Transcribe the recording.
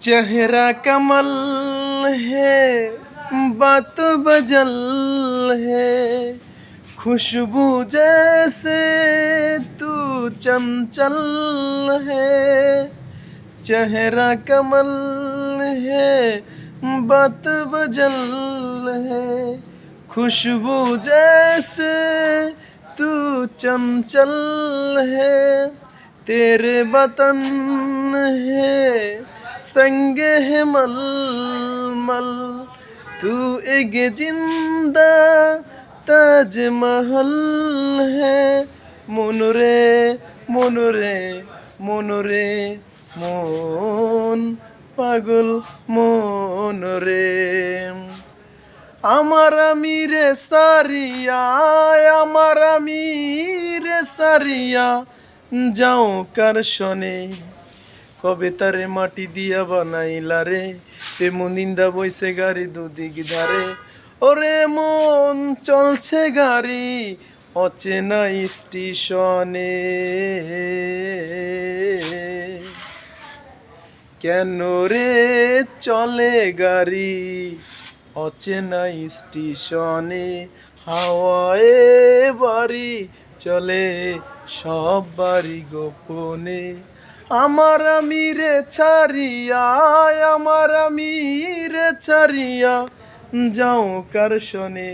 चेहरा कमल है, बात बजल है, खुशबू जैसे तू चंचल है। चेहरा कमल है, बात बजल है, खुशबू जैसे तू चंचल है। तेरे वतन है संगे है मलमल, तू एक जिंदा ताजमहल है। मोनुरे मोनुरे मोनुरे মন পাগল মনরে আমার আমি রে সারিয়া, আমার আমি রে সারিয়া যাও কার শনে। কবে তারে মাটি দিয়া বানাইলা রে, তেমন নিন্দা বইছে গাড়ি দুদিক ধারে। ওরে মন চলছে গাড়ি অচেনা স্টেশনে, কেন রে চলে গাড়ি অচেনা স্টেশনে। হাওয়ায় বাড়ি চলে সব বাড়ি গোপনে। আমার আমি রে ছাড়িয়া, আমার আমি রে ছাড়িয়া যাও কার শনে।